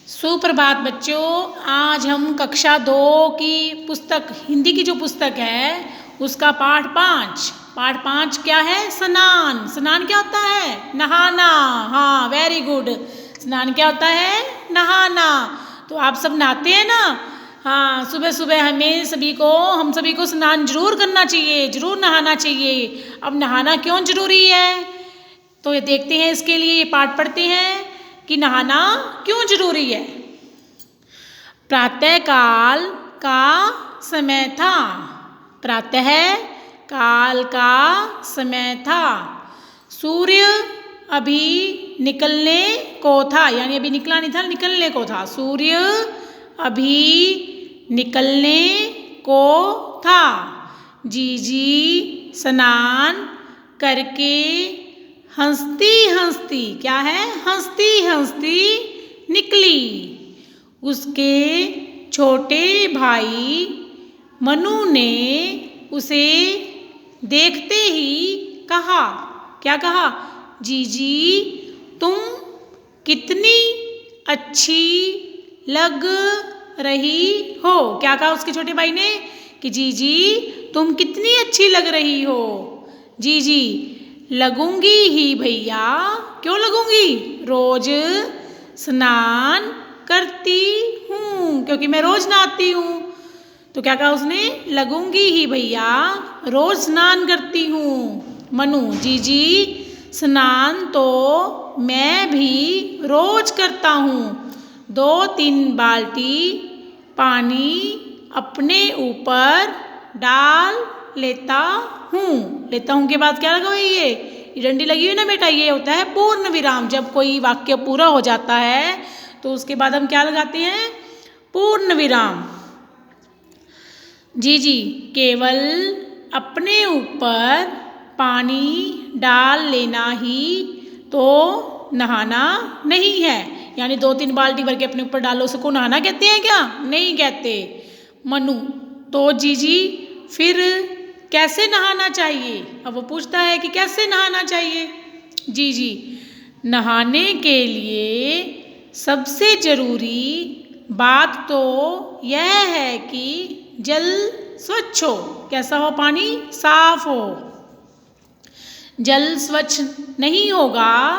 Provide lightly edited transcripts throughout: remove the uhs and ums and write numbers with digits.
सुप्रभात बच्चों। आज हम कक्षा 2 की पुस्तक हिंदी की जो पुस्तक है उसका पाठ 5 क्या है? स्नान। स्नान क्या होता है? नहाना। हाँ, वेरी गुड। स्नान क्या होता है? नहाना। तो आप सब नहाते हैं ना? हाँ, सुबह सुबह हम सभी को स्नान जरूर करना चाहिए, जरूर नहाना चाहिए। अब नहाना क्यों जरूरी है तो ये देखते हैं। इसके लिए ये पाठ पढ़ते हैं कि नहाना क्यों जरूरी है। प्रातः काल का समय था। प्रातः काल का समय था। सूर्य अभी निकलने को था, यानी अभी निकला नहीं था, निकलने को था। सूर्य अभी निकलने को था। जीजी स्नान करके हंसती हंसती, क्या है? हंसती हंसती निकली। उसके छोटे भाई मनु ने उसे देखते ही कहा, क्या कहा? जीजी तुम कितनी अच्छी लग रही हो। क्या कहा उसके छोटे भाई ने? कि जीजी तुम कितनी अच्छी लग रही हो। जीजी लगूंगी ही भैया। क्यों लगूंगी? रोज स्नान करती हूँ, क्योंकि मैं रोज नहाती हूँ। तो क्या कहा उसने? लगूंगी ही भैया, रोज स्नान करती हूँ। मनु, जीजी स्नान तो मैं भी रोज करता हूँ। 2-3 बाल्टी पानी अपने ऊपर डाल लेता हूँ। लेता हूँ के बाद क्या लगा हुआ? ये डंडी लगी हुई ना बेटा, ये होता है पूर्ण विराम। जब कोई वाक्य पूरा हो जाता है तो उसके बाद हम क्या लगाते हैं? पूर्ण विराम। जीजी केवल अपने ऊपर पानी डाल लेना ही तो नहाना नहीं है। यानी 2-3 बाल्टी भर के अपने ऊपर डालो, उसको नहाना कहते हैं क्या? नहीं कहते। मनु, तो जीजी फिर कैसे नहाना चाहिए? अब वो पूछता है कि कैसे नहाना चाहिए। जीजी नहाने के लिए सबसे जरूरी बात तो यह है कि जल स्वच्छ हो। कैसा हो? पानी साफ हो। जल स्वच्छ नहीं होगा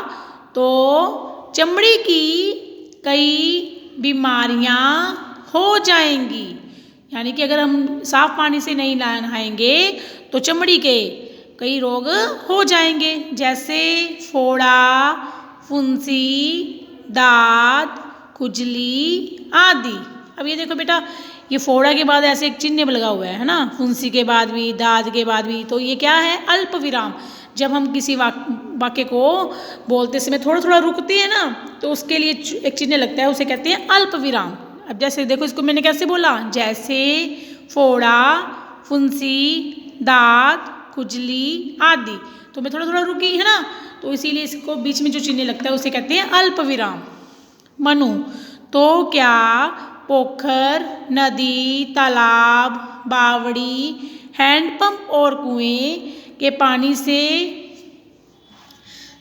तो चमड़ी की कई बीमारियां हो जाएंगी। यानी कि अगर हम साफ पानी से नहीं नहाएंगे तो चमड़ी के कई रोग हो जाएंगे, जैसे फोड़ा, फुंसी, दाद, खुजली आदि। अब ये देखो बेटा, ये फोड़ा के बाद ऐसे एक चिन्ह लगा हुआ है ना, फुंसी के बाद भी, दाद के बाद भी। तो ये क्या है? अल्प विराम। जब हम किसी वाक्य को बोलते समय थोड़ा थोड़ा रुकते हैं ना, तो उसके लिए एक चिन्ह लगता है, उसे कहते हैं अल्प विराम। अब जैसे देखो, इसको मैंने कैसे बोला? जैसे फोड़ा, फुंसी, दाद, खुजली आदि। तो मैं थोड़ा थोड़ा रुकी है ना, तो इसीलिए इसको बीच में जो चिन्ह लगता है उसे कहते हैं अल्प विराम। मनु, तो क्या पोखर, नदी, तालाब, बावड़ी, हैंडपंप और कुएं के पानी से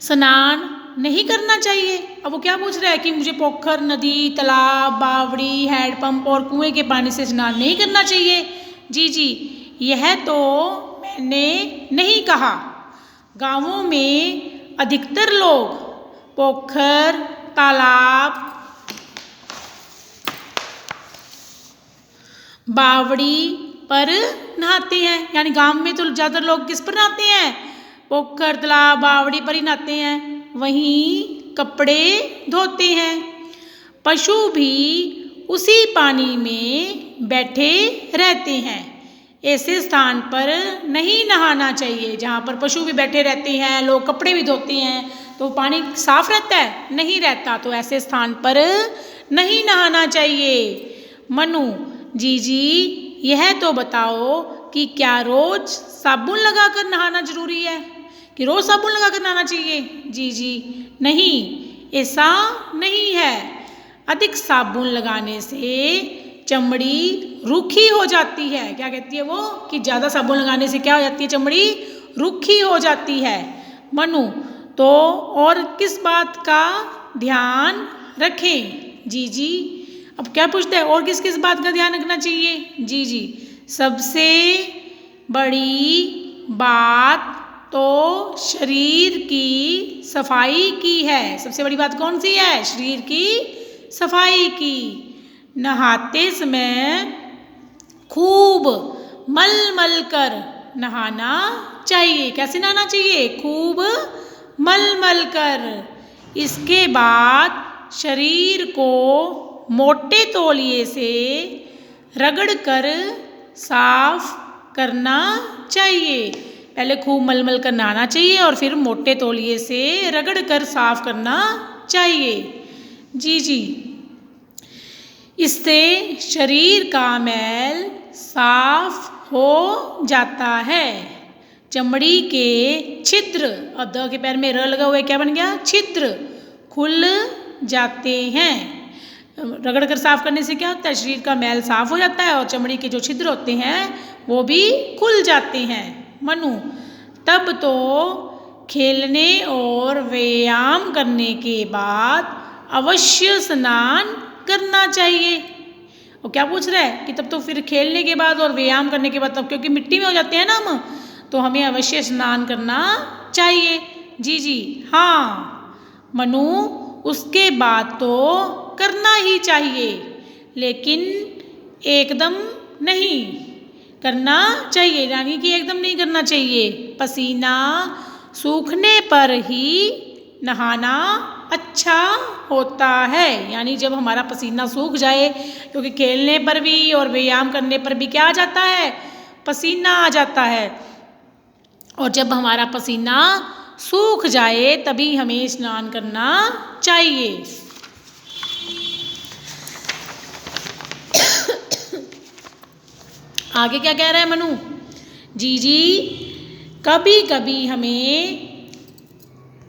स्नान नहीं करना चाहिए? अब वो क्या पूछ रहा है कि मुझे पोखर, नदी, तालाब, बावड़ी, हैंडपंप और कुएं के पानी से स्नान नहीं करना चाहिए। जी यह तो मैंने नहीं कहा। गांवों में अधिकतर लोग पोखर, तालाब, बावड़ी पर नहाते हैं। यानी गांव में तो ज़्यादातर लोग किस पर नहाते हैं? पोखर, तालाब, बावड़ी पर ही नहाते हैं। वहीं कपड़े धोते हैं। पशु भी उसी पानी में बैठे रहते हैं। ऐसे स्थान पर नहीं नहाना चाहिए जहाँ पर पशु भी बैठे रहते हैं, लोग कपड़े भी धोते हैं। तो पानी साफ रहता है? नहीं रहता। तो ऐसे स्थान पर नहीं नहाना चाहिए। मनु, जीजी यह तो बताओ कि क्या रोज साबुन लगाकर नहाना जरूरी है? कि रोज साबुन लगाकर नहाना चाहिए? जी नहीं, ऐसा नहीं है। अधिक साबुन लगाने से चमड़ी रूखी हो जाती है। क्या कहती है वो? कि ज़्यादा साबुन लगाने से क्या हो जाती है? चमड़ी रूखी हो जाती है। मनु, तो और किस बात का ध्यान रखें? जी जी। अब क्या पूछता है, और किस किस बात का ध्यान रखना चाहिए? जी जी, सबसे बड़ी बात तो शरीर की सफाई की है। सबसे बड़ी बात कौन सी है? शरीर की सफाई की। नहाते समय खूब मल मल कर नहाना चाहिए। कैसे नहाना चाहिए? खूब मल मल कर। इसके बाद शरीर को मोटे तौलिए से रगड़ कर साफ करना चाहिए। पहले खूब मलमल कर नहाना चाहिए और फिर मोटे तौलिए से रगड़ कर साफ करना चाहिए। जी जी, इससे शरीर का मैल साफ हो जाता है। चमड़ी के छिद्र, अब द के पैर में र लगा हुआ है, क्या बन गया? छिद्र खुल जाते हैं। रगड़ कर साफ करने से क्या होता है? शरीर का मैल साफ हो जाता है और चमड़ी के जो छिद्र होते हैं वो भी खुल जाते हैं। मनु, तब तो खेलने और व्यायाम करने के बाद अवश्य स्नान करना चाहिए। और क्या पूछ रहा है कि तब तो फिर खेलने के बाद और व्यायाम करने के बाद, तब क्योंकि मिट्टी में हो जाते हैं ना हम, तो हमें अवश्य स्नान करना चाहिए। जी जी हाँ मनु, उसके बाद तो करना ही चाहिए, लेकिन एकदम नहीं करना चाहिए। यानी कि एकदम नहीं करना चाहिए। पसीना सूखने पर ही नहाना अच्छा होता है। यानी जब हमारा पसीना सूख जाए, क्योंकि खेलने पर भी और व्यायाम करने पर भी क्या आ जाता है? पसीना आ जाता है। और जब हमारा पसीना सूख जाए तभी हमें स्नान करना चाहिए। आगे क्या कह रहा है मनु? जी जी, कभी कभी हमें